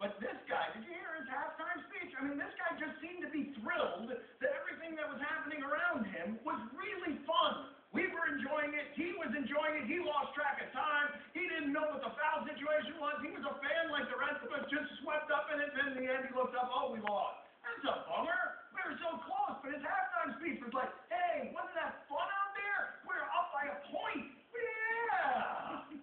But this guy, did you hear his halftime speech? I mean, this guy just seemed to be thrilled that everything that was happening around him was really fun. We were enjoying it. He was enjoying it. He lost track of time. He didn't know what the foul situation was. He was a fan like the rest of us, just swept up in it. And then in the end, he looked up, oh, we lost. That's a bummer. We were so close. But his halftime speech was like, hey, wasn't that fun out there? We were up by a point. Yeah.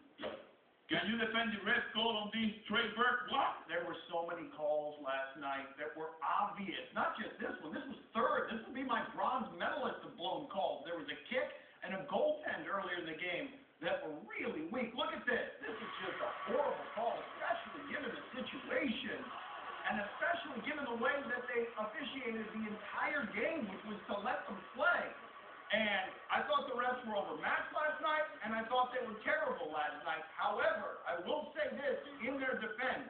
Can you defend the ref call on this Trey Burke block? There were so many calls last night that were obvious. Not just this one. This was third. This would be my bronze medalist of blown calls. There was a kick and a goaltend earlier in the game that were really weak. Look at this. This is just a horrible call, especially given the situation, and especially given the way that they officiated the entire game, which was to let them play. And I thought the refs were overmatched last night, and I thought they were terrible last night. However, I will say this in their defense.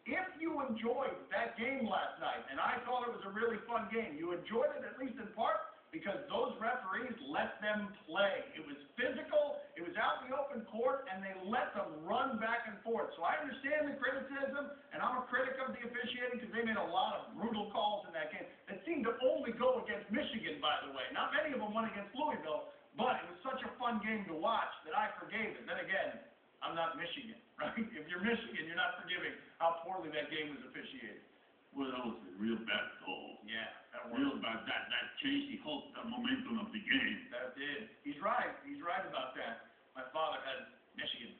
If you enjoyed that game last night, and I thought it was a really fun game, you enjoyed it at least in part because those referees let them play. It was physical, it was out in the open court, and they let them run back and forth. So I understand the criticism, and I'm a critic of the officiating because they made a lot of brutal calls in that game that seemed to only go against Michigan, by the way. Not many of them went against Louisville, but it was such a fun game to watch that I forgave it. Then again, I'm not Michigan, right? If you're Michigan, you're not forgiving how poorly that game was officiated. Well, that was a real bad call. Yeah, that was. Real bad. That changed the whole momentum of the game. That did. He's right. He's right about that. My father had Michigan.